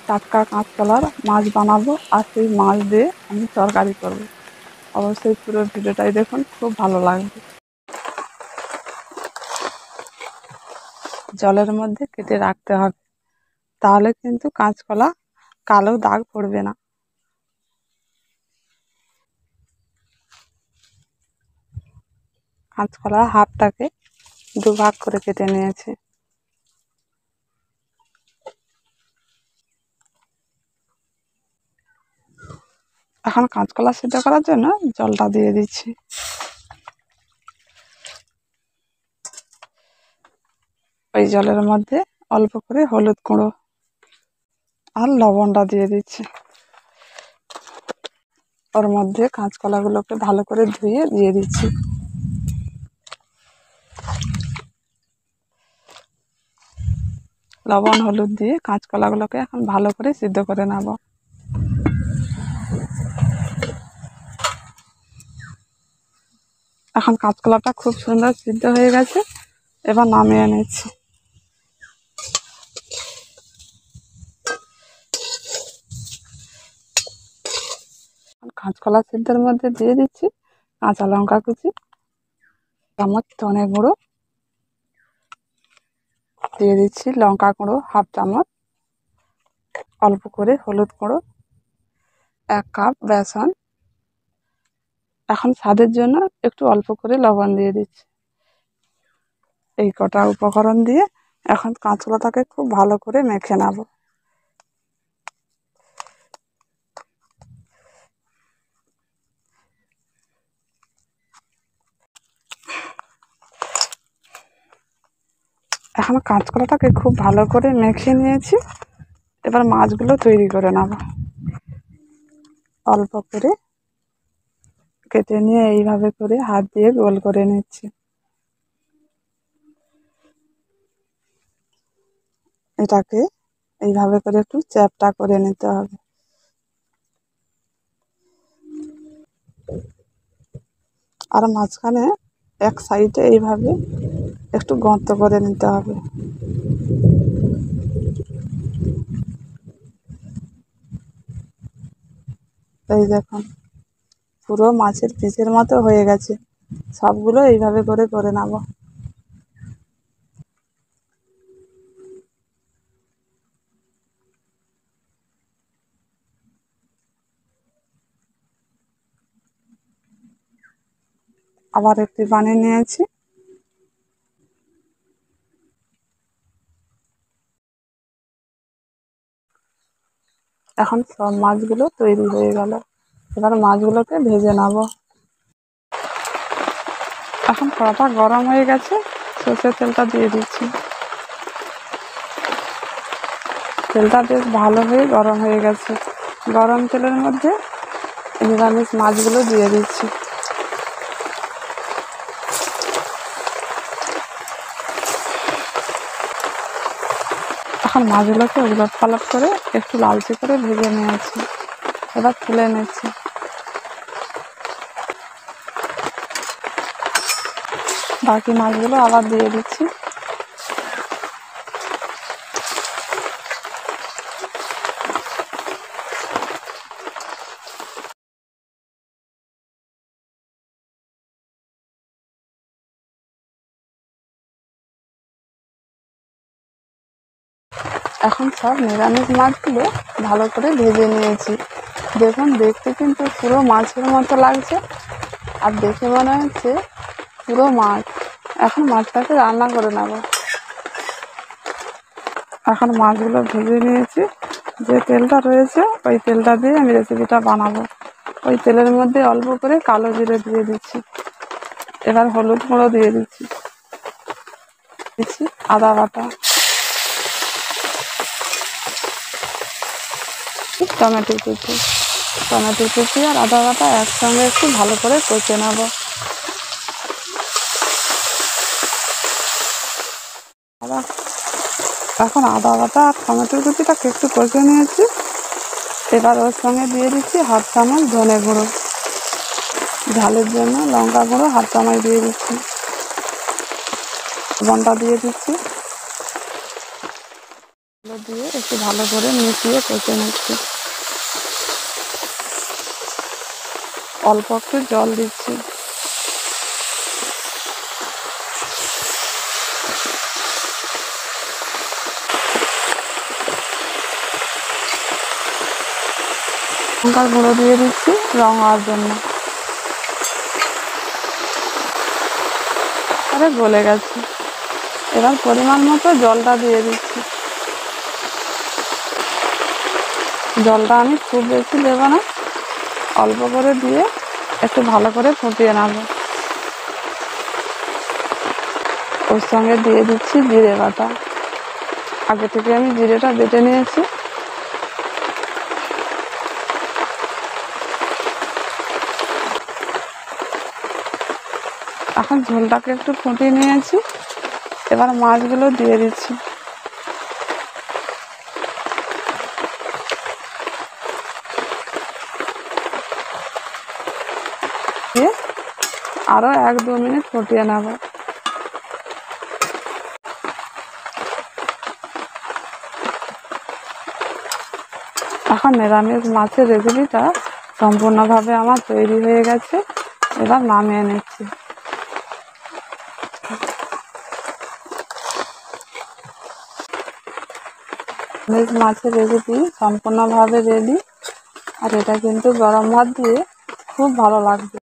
টাটকা কাঁচকলার মাছ বানাবো আর সেই মাছ দিয়ে আমি তরকারি করব। অবশ্যই পুরো ভিডিওটাই দেখুন, খুব ভালো লাগবে। জলের মধ্যে কেটে রাখতে হবে, তাহলে কিন্তু কাঁচকলা কালো দাগ পড়বে না। কাঁচকলা হাফটাকে দুভাগ করে কেটে নিয়েছি। এখন কাঁচকলা সিদ্ধ করার জন্য জলটা দিয়ে দিচ্ছি। ওই জলের মধ্যে অল্প করে হলুদ গুঁড়ো আর লবণটা দিয়ে দিচ্ছি। ওর মধ্যে কাঁচকলাগুলোকে ভালো করে ধুয়ে দিয়ে দিচ্ছি। লবণ হলুদ দিয়ে কাঁচকলাগুলোকে এখন ভালো করে সিদ্ধ করে নেব। এখন কাঁচকলাটা খুব সুন্দর সিদ্ধ হয়ে গেছে, এবার নামিয়ে নিচ্ছি। কাঁচকলা সিদ্ধের মধ্যে দিয়ে দিচ্ছি কাঁচা লঙ্কা কুচি, চামচ ধনে গুঁড়ো দিয়ে দিচ্ছি, লঙ্কা গুঁড়ো হাফ চামচ, অল্প করে হলুদ গুঁড়ো, 1 কাপ বেসন। এখন স্বাদের জন্য একটু অল্প করে লবণ দিয়ে দিচ্ছি। এই কটা উপকরণ দিয়ে এখন কাঁচকলাটাকে খুব ভালো করে মেখে নেব। এখন কাঁচকলাটাকে খুব ভালো করে মেখে নিয়েছি, এবার মাছগুলো তৈরি করে নেব। অল্প করে কেটে নিয়ে এইভাবে করে হাত দিয়ে গোল করে নিচ্ছি। এটাকে এইভাবে করে একটু চ্যাপ্টা করে নিতে হবে। আর মাঝখানে এক সাইডে এইভাবে একটু গর্ত করে নিতে হবে। এই দেখুন, পুরো মাছের পিসের মতো হয়ে গেছে। সবগুলো এইভাবে করে করে নেব। আবার একটি বানিয়ে নিয়েছি। এখন সব মাছগুলো তৈরি হয়ে গেল, এবার মাছগুলোকে ভেজে নেব। এখন কড়াটা গরম হয়ে গেছে, সরষের তেলটা দিয়ে দিচ্ছি। তেলটা বেশ ভালো হয়ে গরম হয়ে গেছে। গরম তেলের মধ্যে নিরামিষ মাছগুলো দিয়ে দিচ্ছি। এখন মাছগুলোকে উলট পালট করে একটু লালচে করে ভেজে নিয়েছি, এবার তুলে নিচ্ছি। বাকি মাছগুলো আবার দিয়ে দিচ্ছি। এখন সব নিরামিষ মাছগুলো ভালো করে ভেজে নিয়েছি। দেখুন, দেখতে কিন্তু পুরো মাছের মতো লাগছে, আর দেখে মনে হচ্ছে পুরো মাছ। এখন মাছটাকে রান্না করে নেব। এখন মাছগুলো ভেজে নিয়েছি, যে তেলটা রয়েছে ওই তেলটা দিয়ে আমি রেসিপিটা বানাবো। ওই তেলের মধ্যে অল্প করে কালো জিরে দিয়ে দিচ্ছি, এবার হলুদ গুঁড়ো দিয়ে দিচ্ছি, আদা বাটা, টমেটো কুচি আর আদা বাটা একসঙ্গে একটু ভালো করে কষে নেব। এখন আদা বাটা আর টমেটো কুচিটাকে একটু কষে নিয়েছি, এবার ওর সঙ্গে দিয়ে দিচ্ছি হাফ চামচ ধনে গুঁড়ো, ঝালের জন্য লঙ্কা গুঁড়ো হাফ চামচ দিয়ে দিচ্ছি, লবণটা দিয়ে দিচ্ছি, দিয়ে একটু ভালো করে মিশিয়ে কষে নিচ্ছি। অল্প একটু জল দিচ্ছি। লঙ্কার গুঁড়ো দিয়ে দিচ্ছি রং হওয়ার জন্য। আরে গলে গেছে। এবার পরিমাণ মতো জলটা দিয়ে দিচ্ছি। জলটা আমি খুব বেশি দেবো না, অল্প করে দিয়ে একটু ভালো করে ফুটিয়ে নেব। ওর সঙ্গে দিয়ে দিচ্ছি জিরে বাটা। আগে থেকে আমি জিরেটা বেটে নিয়েছি। এখন ঝোলটাকে একটু ফুটিয়ে নিয়েছি, এবার মাছগুলো দিয়ে দিচ্ছি। দিয়ে আরো 1-2 মিনিট ফুটিয়ে নেব। এখন নিরামিষ মাছের রেসিপিটা সম্পূর্ণভাবে আমার তৈরি হয়ে গেছে। এবার নামিয়ে নিচ্ছি। নিরামিষ মাছের রেসিপি সম্পূর্ণভাবে রেডি। আর এটা কিন্তু গরম ভাত দিয়ে খুব ভালো লাগবে।